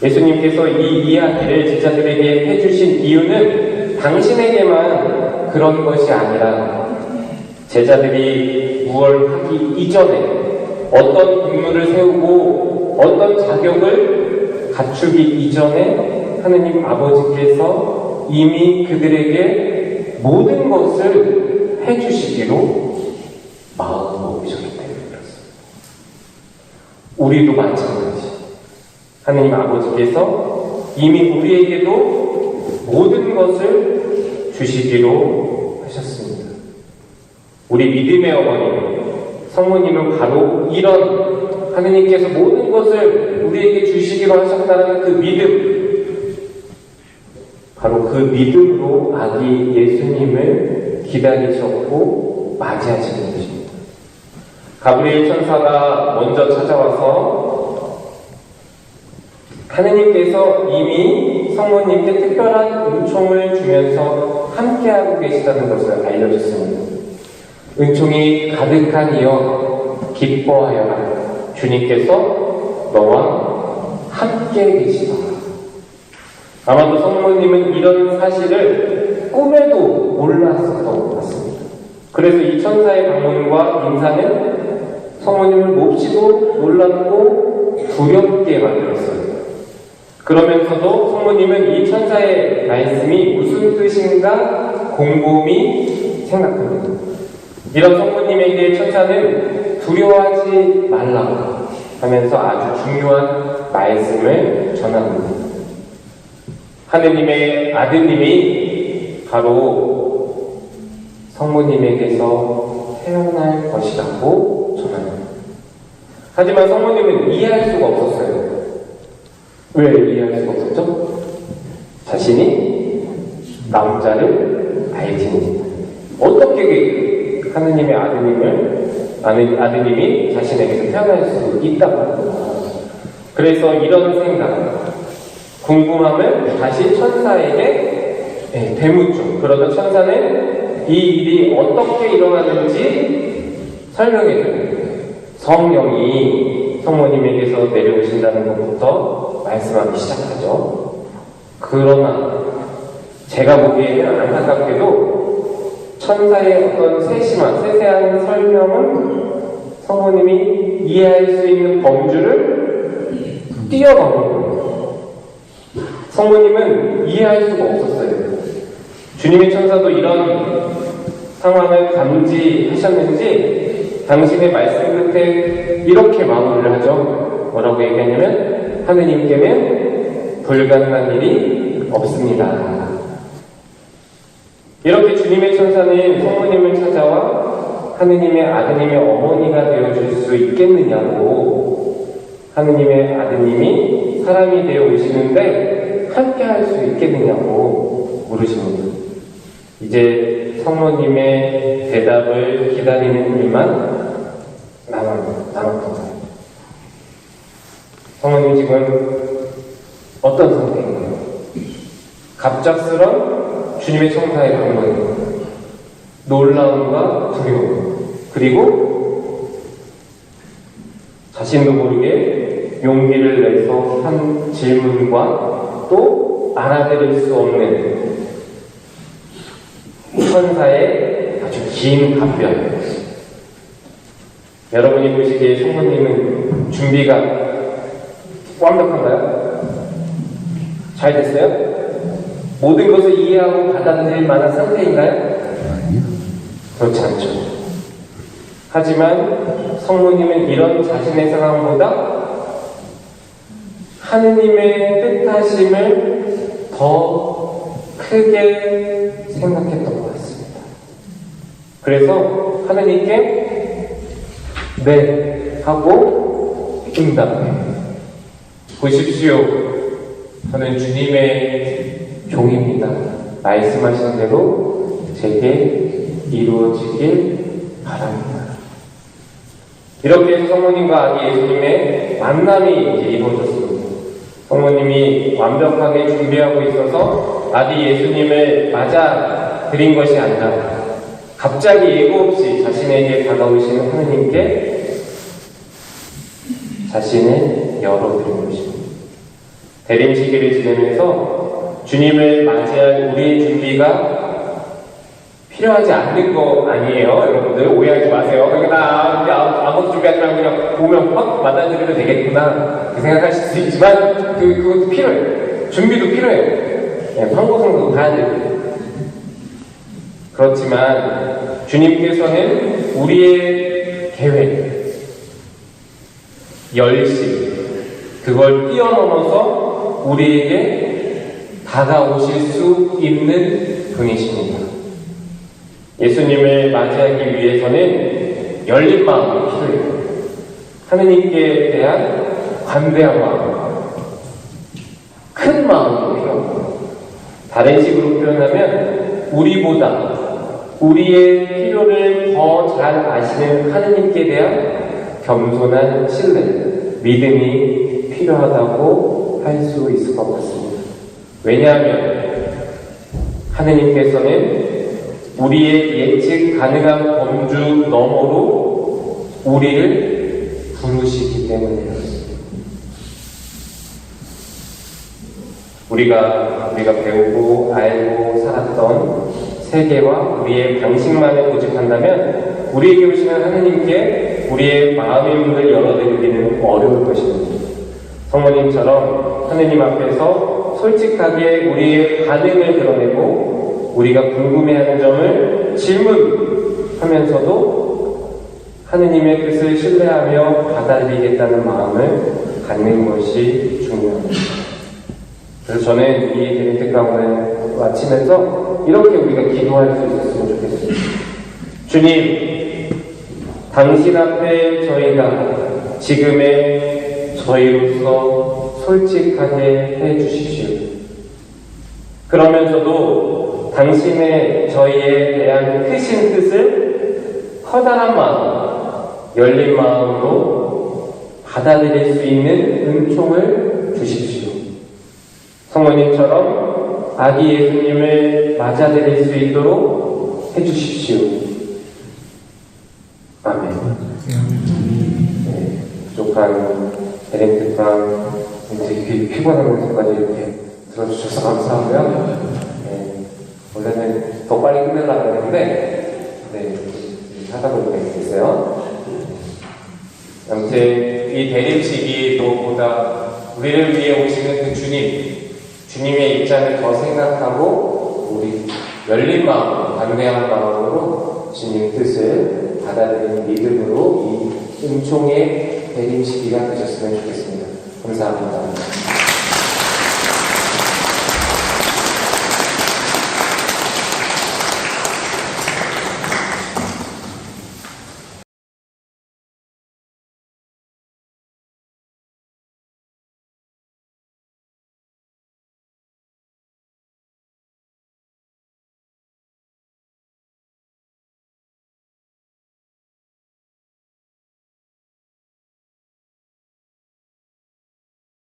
예수님께서 이 이야기를 제자들에게 해주신 이유는 당신에게만 그런 것이 아니라 제자들이 무엇을 하기 이전에 어떤 공로를 세우고 어떤 자격을 갖추기 이전에 하느님 아버지께서 이미 그들에게 모든 것을 해주시기로 마음을 먹으셨기 때문에 그렇습니다. 우리도 마찬가지. 하느님 아버지께서 이미 우리에게도 모든 것을 주시기로 하셨습니다. 우리 믿음의 어머니 성모님은 바로 이런 하느님께서 모든 것을 우리에게 주시기로 하셨다는 그 믿음, 바로 그 믿음으로 아기 예수님을 기다리셨고 맞이하시는 것입니다. 가브리엘 천사가 먼저 찾아와서 하느님께서 이미 성모님께 특별한 은총을 주면서 함께하고 계시다는 것을 알려줬습니다. 은총이 가득한 이여 기뻐하여라. 주님께서 너와 함께 계시다. 아마도 성모님은 이런 사실을 꿈에도 몰랐었던 것 같습니다. 그래서 이 천사의 방문과 인사는 성모님을 몹시도 놀랍고 두렵게 만들었어요. 그러면서도 성모님은 이 천사의 말씀이 무슨 뜻인가 곰곰이 생각합니다. 이런 성모님에게 천사는 두려워하지 말라고 하면서 아주 중요한 말씀을 전합니다. 하느님의 아드님이 바로 성모님에게서 태어날 것이라고 전합니다. 하지만 성모님은 이해할 수가 없었어요. 왜 이해할 수가 없었죠? 자신이 남자를 알지니 어떻게 하느님의 아드님이 자신에게서 태어날 수 있다고. 그래서 이런 생각, 궁금함을 다시 천사에게 되묻죠. 그러자 천사는 이 일이 어떻게 일어나는지 설명해줍니다. 성령이 성모님에게서 내려오신다는 것부터 말씀하기 시작하죠. 그러나 제가 보기에는 안타깝게도 천사의 어떤 세세한 설명은 성모님이 이해할 수 있는 범주를 뛰어넘는 거예요. 성모님은 이해할 수가 없었어요. 주님의 천사도 이런 상황을 감지하셨는지 당신의 말씀 끝에 이렇게 마무리를 하죠. 뭐라고 얘기하냐면 하느님께는 불가능한 일이 없습니다. 이렇게 주님의 천사는 성모님을 찾아와 하느님의 아드님의 어머니가 되어줄 수 있겠느냐고, 하느님의 아드님이 사람이 되어 오시는데 함께 할 수 있겠느냐고 물으십니다. 이제 성모님의 대답을 기다리는 일만 남았습니다. 성모님 지금 어떤 상태인가요? 갑작스런 주님의 천사의 방문, 놀라움과 두려움, 그리고 자신도 모르게 용기를 내서 한 질문과 또 알아들을 수 없는 천사의 아주 긴 답변. 여러분이 보시기에 성모님은 준비가 완벽한가요? 잘 됐어요? 모든 것을 이해하고 받아들일 만한 상태인가요? 그렇지 않죠. 하지만 성모님은 이런 자신의 상황보다 하느님의 뜻하심을 더 크게 생각했던 것 같습니다. 그래서 하느님께 네 하고 응답해. 보십시오. 저는 주님의 종입니다. 말씀하신 대로 제게 이루어지길 바랍니다. 이렇게 해서 성모님과 아기 예수님의 만남이 이제 이루어졌습니다. 성모님이 완벽하게 준비하고 있어서 아기 예수님을 맞아 드린 것이 아니라 갑자기 예고 없이 자신에게 다가오시는 하느님께 자신을 열어드린 것입니다. 대림 시기를 지내면서 주님을 맞이할 우리의 준비가 필요하지 않는 거 아니에요? 여러분들 오해하지 마세요. 그러니까 아무것도 준비하지 말고 그냥 오면 확 만나드리면 되겠구나 생각하실 수 있지만 그것도 필요해요. 준비도 필요해요. 네, 황고성도 가야 되고. 그렇지만 주님께서는 우리의 계획, 열심, 그걸 뛰어넘어서 우리에게 다가오실 수 있는 분이십니다. 예수님을 맞이하기 위해서는 열린 마음이 필요해요. 하느님께 대한 관대한 마음, 큰 마음도 필요합니다. 다른 식으로 표현하면 우리보다 우리의 필요를 더 잘 아시는 하느님께 대한 겸손한 신뢰, 믿음이 필요하다고 할 수 있을 것 같습니다. 왜냐하면 하느님께서는 우리의 예측 가능한 범주 너머로 우리를 부르시기 때문이에요. 우리가 배우고 알고 살았던 세계와 우리의 방식만을 고집한다면 우리에게 오시는 하느님께 우리의 마음의 문을 열어드리기는 어려울 것입니다. 성모님처럼 하느님 앞에서 솔직하게 우리의 반응을 드러내고 우리가 궁금해하는 점을 질문하면서도 하느님의 뜻을 신뢰하며 받아들이겠다는 마음을 갖는 것이 중요합니다. 그래서 저는 이 대림 특강을 마치면서 이렇게 우리가 기도할 수 있었으면 좋겠습니다. 주님, 당신 앞에 저희가 지금의 저희로서 솔직하게 해주십시오. 그러면서도 당신의 저희에 대한 크신 뜻을 커다란 마음, 열린 마음으로 받아들일 수 있는 은총을 주십시오. 성모님처럼 아기 예수님을 맞아들일 수 있도록 해주십시오. 아멘. 네, 부족한 대림 특강 이제 피곤한 모습까지 이렇게 들어주셔서 감사하고요. 네, 원래는 더 빨리 끝내려고 했는데, 네, 하다 보니까 이렇게 됐어요. 아무튼, 이 대림식이 무엇보다 우리를 위해 오시는 그 주님의 입장을 더 생각하고, 우리 열린 마음, 담대한 마음으로 주님 뜻을 받아들이는 믿음으로 이 은총의 대림 시기가 되셨으면 좋겠습니다. 감사합니다.